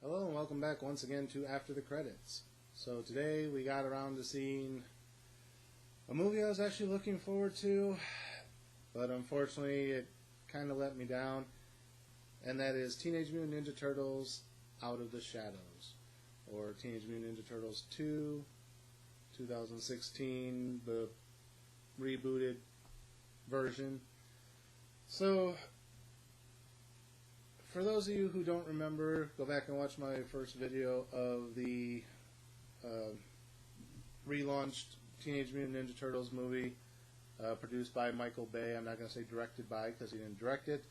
Hello and welcome back once again to After the Credits. So today we got around to seeing a movie I was actually looking forward to, but unfortunately it kind of let me down, and that is Teenage Mutant Ninja Turtles Out of the Shadows, or Teenage Mutant Ninja Turtles 2, 2016, the rebooted version. So, for those of you who don't remember, go back and watch my first video of the relaunched Teenage Mutant Ninja Turtles movie, produced by Michael Bay. I'm not going to say directed by because he didn't direct it,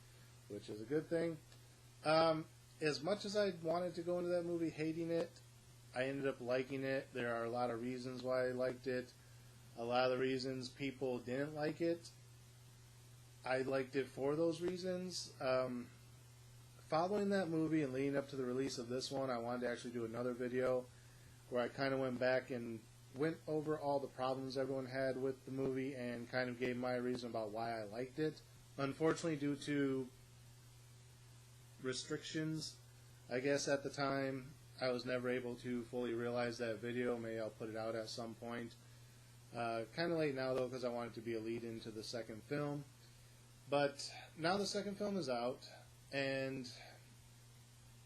which is a good thing. As much as I wanted to go into that movie hating it, I ended up liking it. There are a lot of reasons why I liked it. A lot of the reasons people didn't like it, I liked it for those reasons. Following that movie and leading up to the release of this one, I wanted to actually do another video where I kind of went back and went over all the problems everyone had with the movie and kind of gave my reason about why I liked it. Unfortunately, due to restrictions, I guess at the time, I was never able to fully realize that video. Maybe I'll put it out at some point. Kind of late now, though, because I want it to be a lead-in to the second film. But now the second film is out, and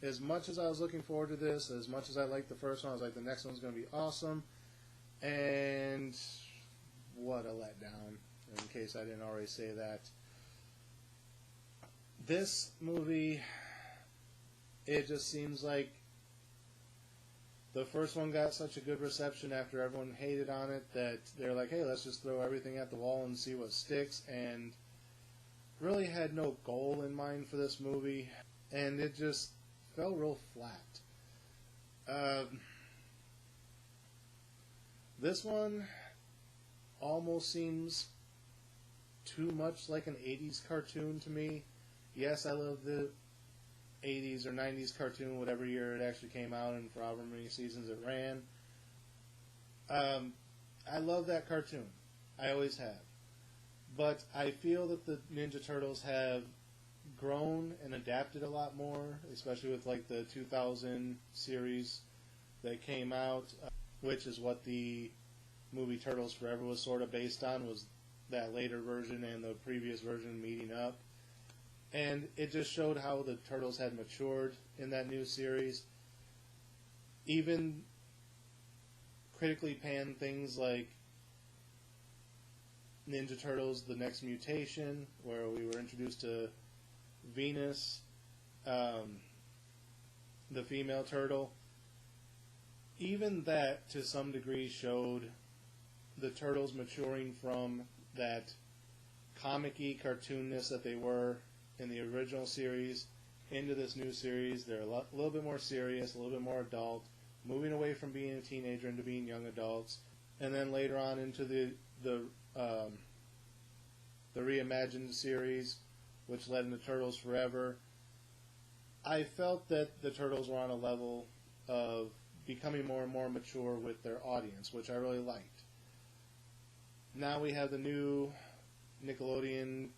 as much as I was looking forward to this, as much as I liked the first one, I was like, the next one's going to be awesome. And what a letdown, in case I didn't already say that. This movie, it just seems like the first one got such a good reception after everyone hated on it that they're like, hey, let's just throw everything at the wall and see what sticks, and really had no goal in mind for this movie, and it just fell real flat. This one almost seems too much like an 80s cartoon to me. Yes, I love the 80s or 90s cartoon, whatever year it actually came out and for however many seasons it ran. I love that cartoon. I always have. But I feel that the Ninja Turtles have grown and adapted a lot more, especially with like the 2000 series that came out, which is what the movie Turtles Forever was sort of based on, was that later version and the previous version meeting up. And it just showed how the Turtles had matured in that new series. Even critically panned things like Ninja Turtles, The Next Mutation, where we were introduced to Venus, the female turtle. Even that, to some degree, showed the Turtles maturing from that comic-y cartoonness that they were in the original series into this new series. They're a little bit more serious, a little bit more adult, moving away from being a teenager into being young adults, and then later on into the reimagined series, which led into Turtles Forever. I felt that the Turtles were on a level of becoming more and more mature with their audience, which I really liked. Now we have the new Nickelodeon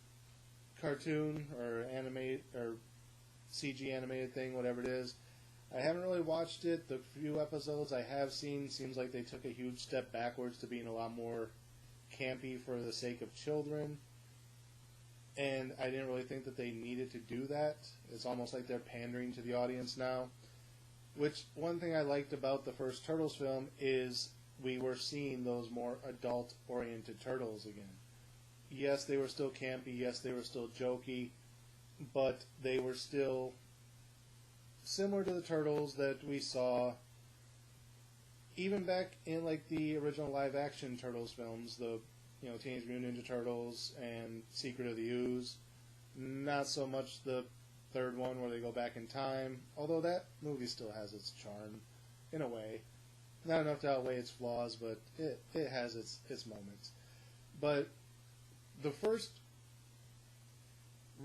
cartoon or animate or CG animated thing, whatever it is. I haven't really watched it. The few episodes I have seen seems like they took a huge step backwards to being a lot more campy for the sake of children. And I didn't really think that they needed to do that. It's almost like they're pandering to the audience now. Which, one thing I liked about the first Turtles film is we were seeing those more adult-oriented Turtles again. Yes, they were still campy, yes, they were still jokey, but they were still similar to the Turtles that we saw even back in like the original live-action Turtles films, the Teenage Mutant Ninja Turtles and Secret of the Ooze. Not so much the third one where they go back in time, although that movie still has its charm, in a way. Not enough to outweigh its flaws, but it has its moments. But the first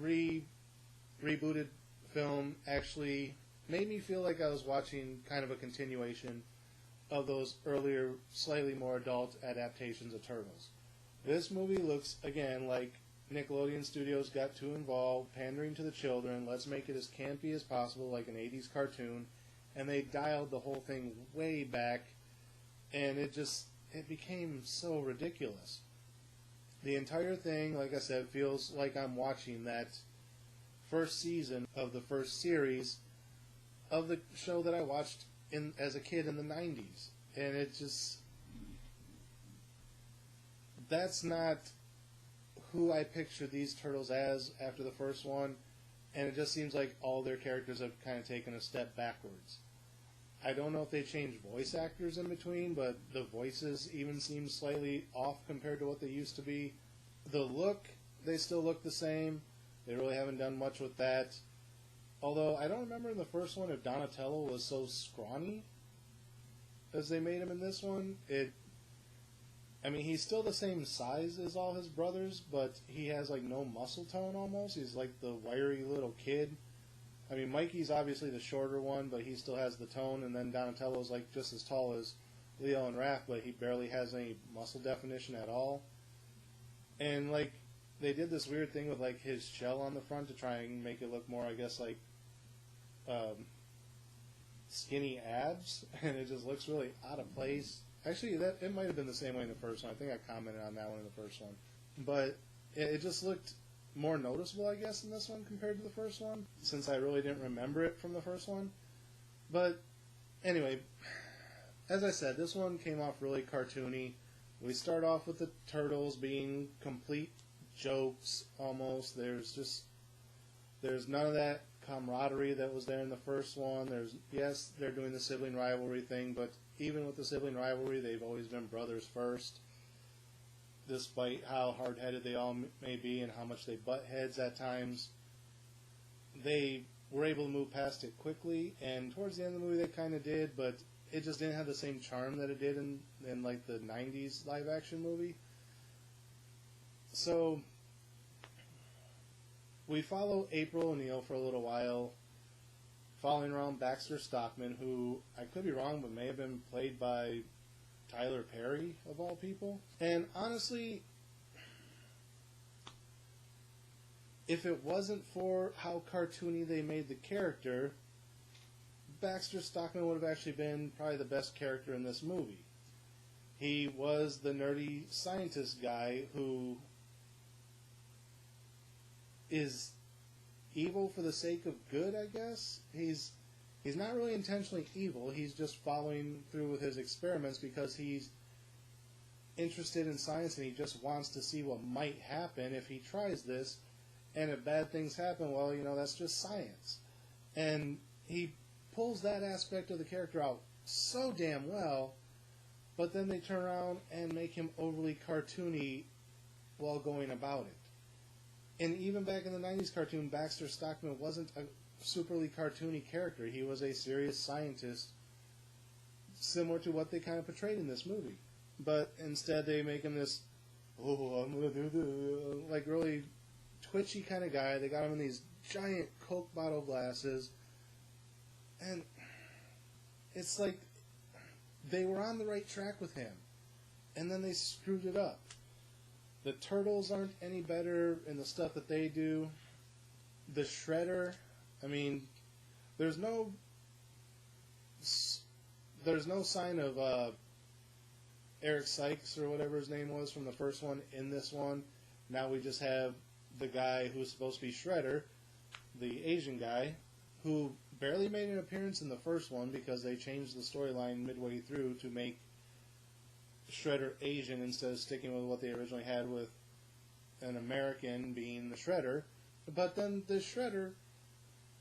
rebooted film actually made me feel like I was watching kind of a continuation of those earlier, slightly more adult adaptations of Turtles. This movie looks, again, like Nickelodeon Studios got too involved, pandering to the children. Let's make it as campy as possible, like an 80s cartoon, and they dialed the whole thing way back, and it became so ridiculous. The entire thing, like I said, feels like I'm watching that first season of the first series of the show that I watched as a kid in the 90s. And it just... That's not who I pictured these turtles as after the first one, and it just seems like all their characters have kind of taken a step backwards. I don't know if they changed voice actors in between, but the voices even seem slightly off compared to what they used to be. The look, they still look the same. They really haven't done much with that. Although, I don't remember in the first one if Donatello was so scrawny as they made him in this one. He's still the same size as all his brothers, but he has, like, no muscle tone almost. He's like the wiry little kid. I mean, Mikey's obviously the shorter one, but he still has the tone, and then Donatello's, like, just as tall as Leo and Raph, but he barely has any muscle definition at all. And, like, they did this weird thing with, like, his shell on the front to try and make it look more, I guess, like, skinny abs, and it just looks really out of place. Actually, it might have been the same way in the first one. I think I commented on that one in the first one. But it just looked more noticeable, I guess, in this one compared to the first one, since I really didn't remember it from the first one. But anyway, as I said, this one came off really cartoony. We start off with the turtles being complete jokes, almost. There's none of that camaraderie that was there in the first one. Yes, they're doing the sibling rivalry thing, but even with the sibling rivalry, they've always been brothers first, despite how hard-headed they all may be and how much they butt heads at times. They were able to move past it quickly, and towards the end of the movie they kind of did, but it just didn't have the same charm that it did in like the 90s live-action movie. So we follow April O'Neil for a little while, following around Baxter Stockman, who, I could be wrong, but may have been played by Tyler Perry, of all people. And honestly, if it wasn't for how cartoony they made the character, Baxter Stockman would have actually been probably the best character in this movie. He was the nerdy scientist guy who is evil for the sake of good, I guess. He's not really intentionally evil. He's just following through with his experiments because he's interested in science and he just wants to see what might happen if he tries this. And if bad things happen, well, that's just science. And he pulls that aspect of the character out so damn well, but then they turn around and make him overly cartoony while going about it. And even back in the 90s cartoon, Baxter Stockman wasn't a superly cartoony character. He was a serious scientist, similar to what they kind of portrayed in this movie. But instead they make him this, I'm going to do this, like really twitchy kind of guy. They got him in these giant Coke bottle glasses. And it's like they were on the right track with him. And then they screwed it up. The Turtles aren't any better in the stuff that they do. The Shredder, there's no sign of Eric Sykes or whatever his name was from the first one in this one. Now we just have the guy who's supposed to be Shredder, the Asian guy, who barely made an appearance in the first one because they changed the storyline midway through to make Shredder Asian instead of sticking with what they originally had with an American being the Shredder. But then the Shredder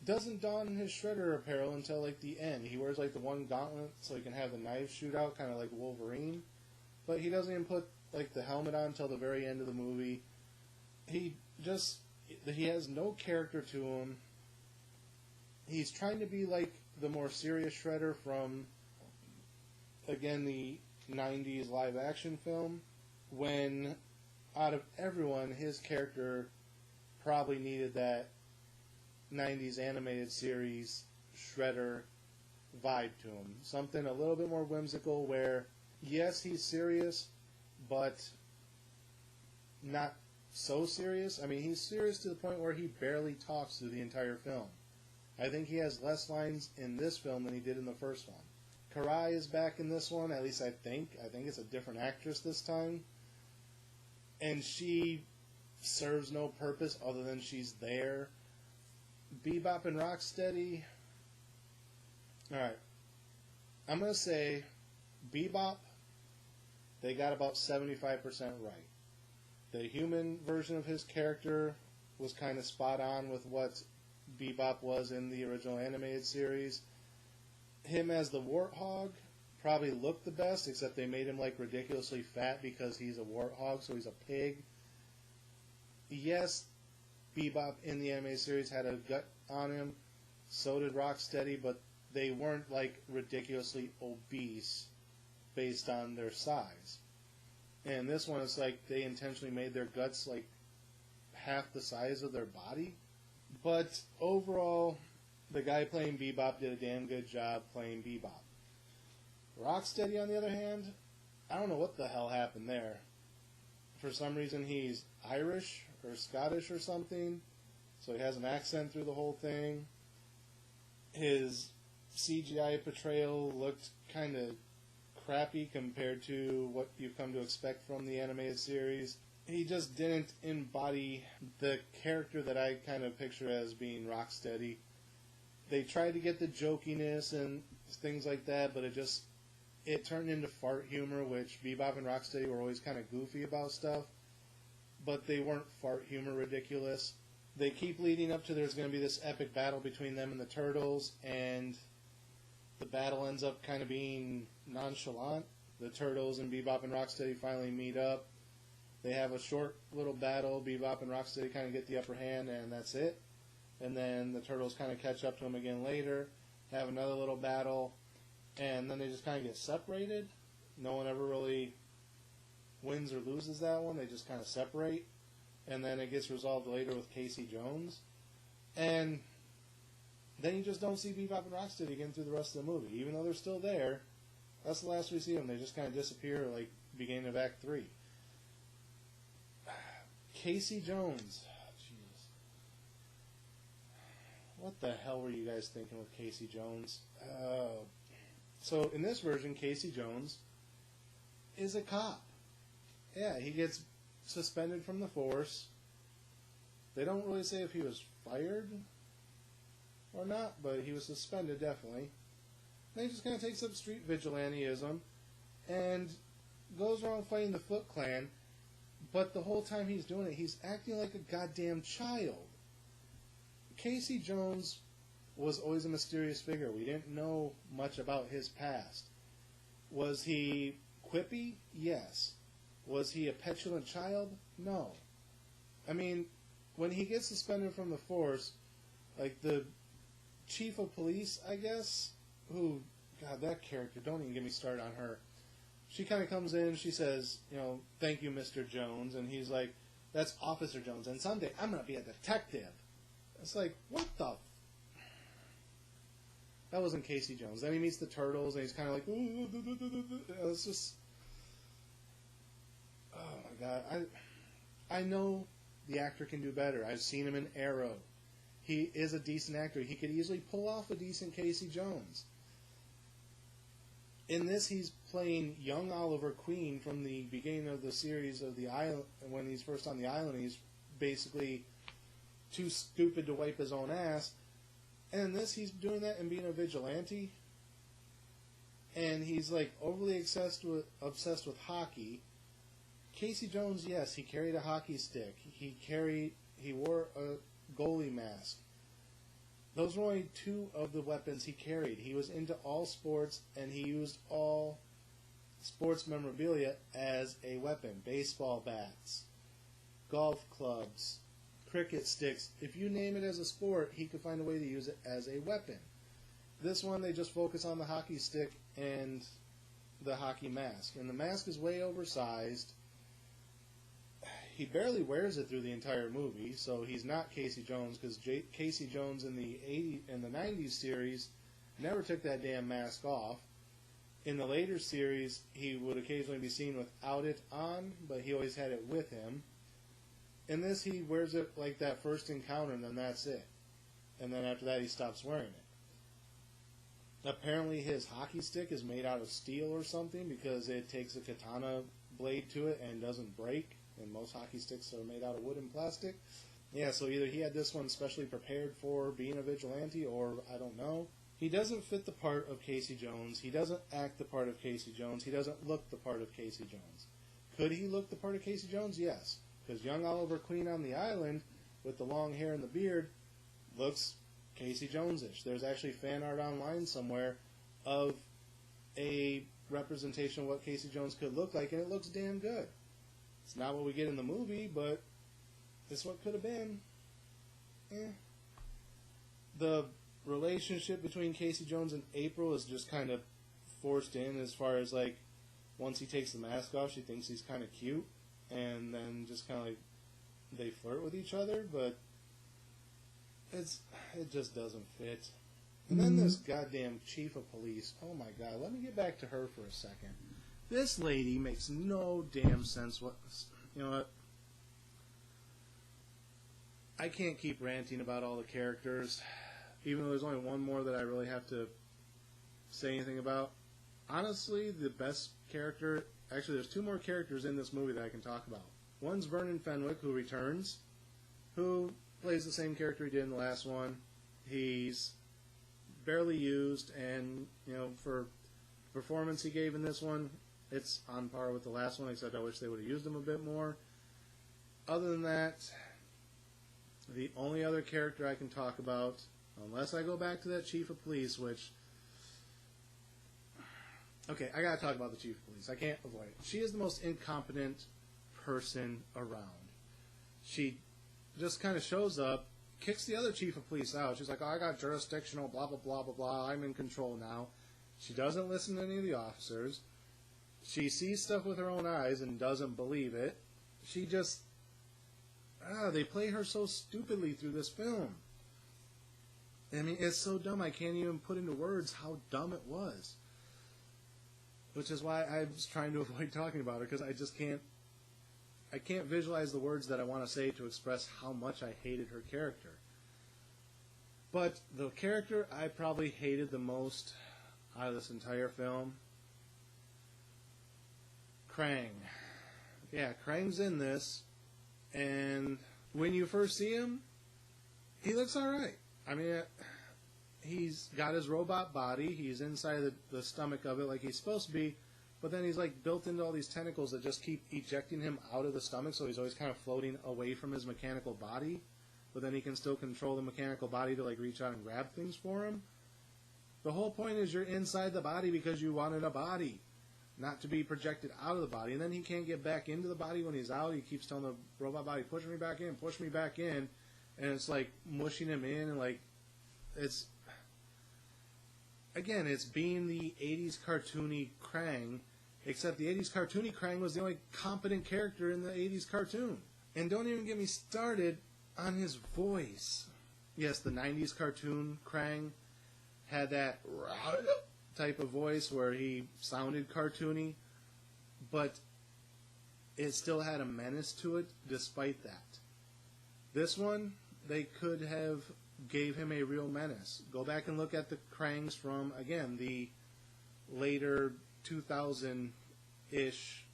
doesn't don his Shredder apparel until like the end. He wears like the one gauntlet so he can have the knives shoot out, kind of like Wolverine. But he doesn't even put like the helmet on until the very end of the movie. He has no character to him. He's trying to be like the more serious Shredder from, again, the 90s live action film, when out of everyone his character probably needed that 90s animated series Shredder vibe to him. Something a little bit more whimsical where, yes, he's serious, but not so serious. He's serious to the point where he barely talks through the entire film. I think he has less lines in this film than he did in the first one. Karai is back in this one, at least I think. I think it's a different actress this time. And she serves no purpose other than she's there. Bebop and Rocksteady. Alright. I'm going to say Bebop, they got about 75% right. The human version of his character was kind of spot on with what Bebop was in the original animated series. Him as the warthog probably looked the best, except they made him like ridiculously fat because he's a warthog, so he's a pig. Yes, Bebop in the animated series had a gut on him, so did Rocksteady, but they weren't like ridiculously obese based on their size. And this one, it's like they intentionally made their guts like half the size of their body. But overall, the guy playing Bebop did a damn good job playing Bebop. Rocksteady, on the other hand, I don't know what the hell happened there. For some reason, he's Irish or Scottish or something, so he has an accent through the whole thing. His CGI portrayal looked kind of crappy compared to what you've come to expect from the animated series. He just didn't embody the character that I kind of picture as being Rocksteady. They tried to get the jokiness and things like that, but it turned into fart humor, which Bebop and Rocksteady were always kind of goofy about stuff, but they weren't fart humor ridiculous. They keep leading up to there's going to be this epic battle between them and the Turtles, and the battle ends up kind of being nonchalant. The Turtles and Bebop and Rocksteady finally meet up. They have a short little battle. Bebop and Rocksteady kind of get the upper hand, and that's it. And then the Turtles kind of catch up to them again later, have another little battle, and then they just kind of get separated. No one ever really wins or loses that one. They just kind of separate. And then it gets resolved later with Casey Jones. And then you just don't see Bebop and Rocksteady again through the rest of the movie. Even though they're still there, that's the last we see them. They just kind of disappear like beginning of Act 3. Casey Jones. Jeez. What the hell were you guys thinking with Casey Jones? So in this version, Casey Jones is a cop. Yeah, he gets suspended from the force. They don't really say if he was fired or not, but he was suspended definitely. And he just kind of takes up street vigilanteism and goes around fighting the Foot Clan, but the whole time he's doing it, he's acting like a goddamn child. Casey Jones was always a mysterious figure. We didn't know much about his past. Was he quippy? Yes. Was he a petulant child? No. I mean, when he gets suspended from the force, like the chief of police, I guess, who, God, that character, don't even get me started on her. She kind of comes in, she says, thank you, Mr. Jones, and he's like, that's Officer Jones, and someday I'm going to be a detective. It's like, what the That wasn't Casey Jones. Then he meets the Turtles, and he's kind of like, it's just, oh my God. I know the actor can do better. I've seen him in Arrow. He is a decent actor. He could easily pull off a decent Casey Jones. In this, he's playing young Oliver Queen from the beginning of the series of the island. When he's first on the island, he's basically too stupid to wipe his own ass. And in this, he's doing that and being a vigilante. And he's like overly obsessed with hockey. Casey Jones, yes, he carried a hockey stick. He wore a goalie mask. Those were only two of the weapons he carried. He was into all sports, and he used all sports memorabilia as a weapon. Baseball bats, golf clubs, cricket sticks. If you name it as a sport, he could find a way to use it as a weapon. This one, they just focus on the hockey stick and the hockey mask. And the mask is way oversized. He barely wears it through the entire movie, so he's not Casey Jones, because Casey Jones in the 90s series never took that damn mask off. In the later series, he would occasionally be seen without it on, but he always had it with him. In this, he wears it like that first encounter, and then that's it. and then after that he stops wearing it. Apparently his hockey stick is made out of steel or something because it takes a katana blade to it and doesn't break, and most hockey sticks are made out of wood and plastic. Yeah, so either he had this one specially prepared for being a vigilante, or I don't know. He doesn't fit the part of Casey Jones. He doesn't act the part of Casey Jones. He doesn't look the part of Casey Jones. Could he look the part of Casey Jones? Yes. Because young Oliver Queen on the island, with the long hair and the beard, looks Casey Jones-ish. There's actually fan art online somewhere of a representation of what Casey Jones could look like, and it looks damn good. It's not what we get in the movie, but it's what could have been. The relationship between Casey Jones and April is just kind of forced in, as far as like once he takes the mask off, she thinks he's kind of cute, and then just kind of like they flirt with each other, but it just doesn't fit. And then this goddamn chief of police, oh my god, let me get back to her for a second. This lady makes no damn sense. You know what? I can't keep ranting about all the characters, even though there's only one more that I really have to say anything about. Honestly, the best character... Actually, there's two more characters in this movie that I can talk about. One's Vernon Fenwick, who returns, who plays the same character he did in the last one. He's barely used, and, you know, for the performance he gave in this one, it's on par with the last one, except I wish they would have used him a bit more. Other than that, the only other character I can talk about, unless I go back to that chief of police, which... Okay, I gotta talk about the chief of police. I can't avoid it. She is the most incompetent person around. She just kind of shows up, kicks the other chief of police out. She's like, oh, I got jurisdictional, blah, blah, blah, blah, blah. I'm in control now. She doesn't listen to any of the officers. She sees stuff with her own eyes and doesn't believe it. She just... they play her so stupidly through this film. I mean, it's so dumb I can't even put into words how dumb it was. Which is why I was trying to avoid talking about her, because I just can't... I can't visualize the words that I want to say to express how much I hated her character. But the character I probably hated the most out of this entire film... Krang. Yeah, Krang's in this, and when you first see him, he looks alright. I mean, he's got his robot body, he's inside the stomach of it like he's supposed to be, but then he's like built into all these tentacles that just keep ejecting him out of the stomach, so he's always kind of floating away from his mechanical body, but then he can still control the mechanical body to like reach out and grab things for him. The whole point is you're inside the body because you wanted a body, not to be projected out of the body. And then he can't get back into the body when he's out. He keeps telling the robot body, push me back in, push me back in. And it's like mushing him in, and like, it's... Again, it's being the 80s cartoony Krang, except the 80s cartoony Krang was the only competent character in the 80s cartoon. And don't even get me started on his voice. Yes, the 90s cartoon Krang had that type of voice where he sounded cartoony, but it still had a menace to it despite that. This one, they could have gave him a real menace. Go back and look at the Krangs from, again, the later 2000-ish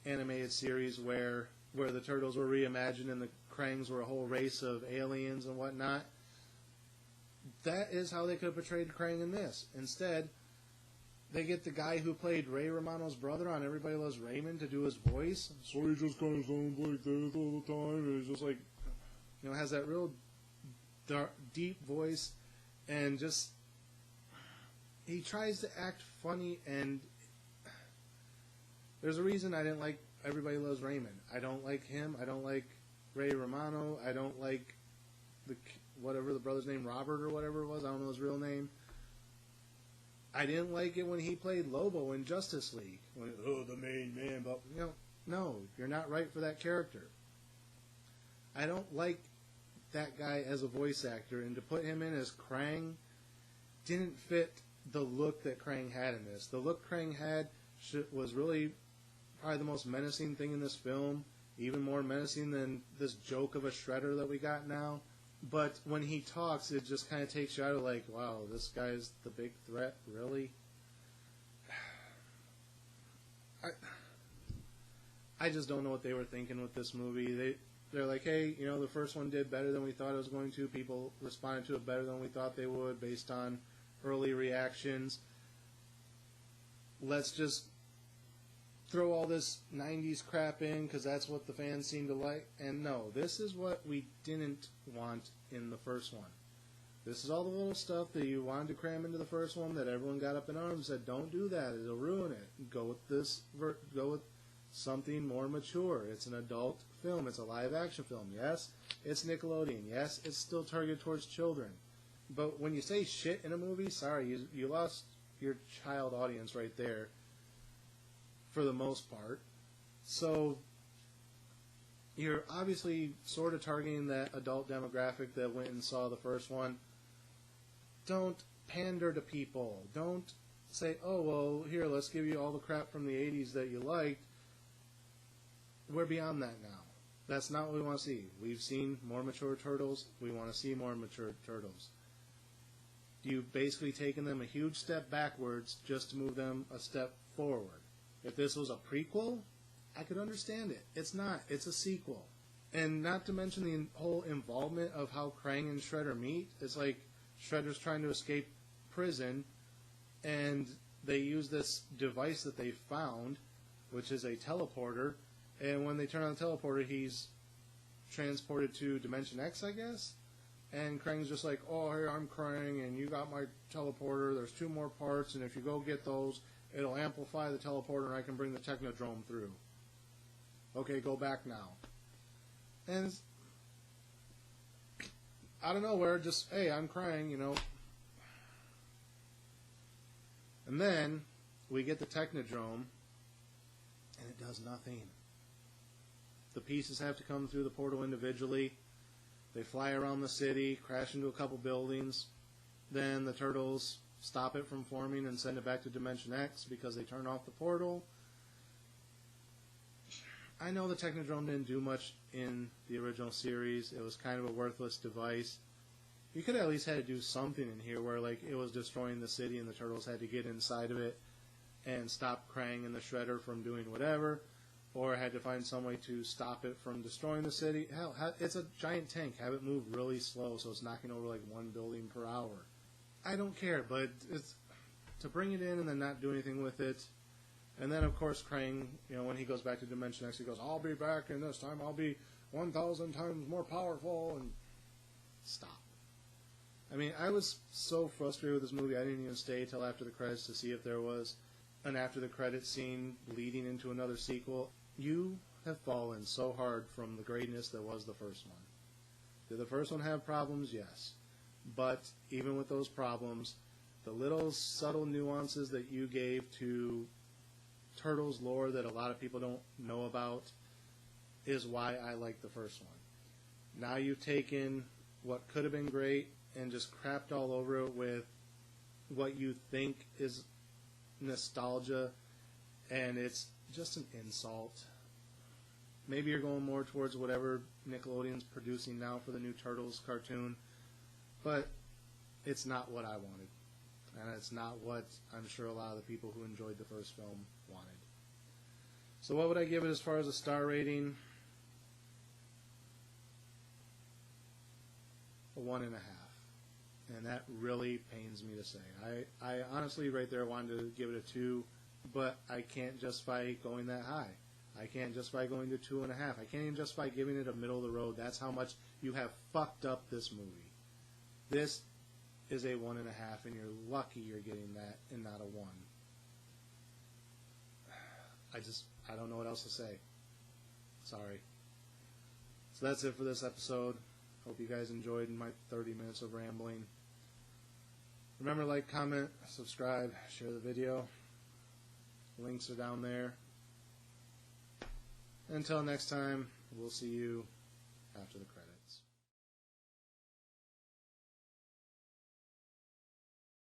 animated series where the Turtles were reimagined and the Krangs were a whole race of aliens and whatnot. That is how they could have portrayed Krang in this. Instead, they get the guy who played Ray Romano's brother on Everybody Loves Raymond to do his voice. So he just kind of sounds like this all the time. And it's just like, you know, has that real dark, deep voice, and just he tries to act funny, and there's a reason I didn't like Everybody Loves Raymond. I don't like him. I don't like Ray Romano. I don't like whatever the brother's name, Robert or whatever it was. I don't know his real name. I didn't like it when he played Lobo in Justice League. When, the main man, but you know, no, you're not right for that character. I don't like that guy as a voice actor, and to put him in as Krang didn't fit the look that Krang had in this. The look Krang had was really probably the most menacing thing in this film, even more menacing than this joke of a Shredder that we got now. But when he talks, it just kind of takes you out of like, wow, this guy's the big threat, really? I just don't know what they were thinking with this movie. They're like, hey, you know, the first one did better than we thought it was going to. People responded to it better than we thought they would based on early reactions. Let's just throw all this 90s crap in because that's what the fans seem to like. And no, this is what we didn't want in the first one. This is all the little stuff that you wanted to cram into the first one that everyone got up in arms and said, don't do that, it'll ruin it. Go with this, go with something more mature. It's an adult film. It's a live-action film. Yes, it's Nickelodeon. Yes, it's still targeted towards children. But when you say shit in a movie, sorry, you lost your child audience right there for the most part. So you're obviously sort of targeting that adult demographic that went and saw the first one. Don't pander to people. Don't say, oh, well, here, let's give you all the crap from the 80s that you liked. We're beyond that now. That's not what we want to see. We've seen more mature Turtles. We want to see more mature Turtles. You've basically taken them a huge step backwards just to move them a step forward. If this was a prequel, I could understand it. It's not. It's a sequel. And not to mention the whole involvement of how Krang and Shredder meet. It's like Shredder's trying to escape prison, and they use this device that they found, which is a teleporter. And when they turn on the teleporter, he's transported to Dimension X, I guess. And Krang's just like, oh, here, I'm Krang, and you got my teleporter. There's 2 more parts, and if you go get those, it'll amplify the teleporter, and I can bring the Technodrome through. Okay, go back now. And out of nowhere, just, hey, I'm Krang, you know. And then we get the Technodrome, and it does nothing. The pieces have to come through the portal individually. They fly around the city, crash into a couple buildings. Then the Turtles stop it from forming and send it back to Dimension X because they turn off the portal. I know the Technodrome didn't do much in the original series. It was kind of a worthless device. You could at least had to do something in here where like it was destroying the city and the Turtles had to get inside of it and stop Krang and the Shredder from doing whatever, or had to find some way to stop it from destroying the city. Hell, it's a giant tank. Have it move really slow so it's knocking over like 1 building per hour. I don't care, but it's to bring it in and then not do anything with it. And then, of course, Krang, you know, when he goes back to Dimension X, he goes, I'll be back, and this time I'll be 1,000 times more powerful, and stop. I mean, I was so frustrated with this movie, I didn't even stay till after the credits to see if there was an after-the-credits scene leading into another sequel. You have fallen so hard from the greatness that was the first one. Did the first one have problems? Yes. But even with those problems, the little subtle nuances that you gave to Turtles lore that a lot of people don't know about is why I like the first one. Now you've taken what could have been great and just crapped all over it with what you think is nostalgia, and it's just an insult. Maybe you're going more towards whatever Nickelodeon's producing now for the new Turtles cartoon, but it's not what I wanted. And it's not what I'm sure a lot of the people who enjoyed the first film wanted. So what would I give it as far as a star rating? A 1.5. And that really pains me to say. I honestly right there wanted to give it a 2, but I can't justify going that high. I can't justify going to 2.5. I can't even justify giving it a middle of the road. That's how much you have fucked up this movie. This is a 1.5, and you're lucky you're getting that and not a 1. I don't know what else to say. Sorry. So that's it for this episode. Hope you guys enjoyed my 30 minutes of rambling. Remember, like, comment, subscribe, share the video. Links are down there. Until next time, we'll see you after the credits.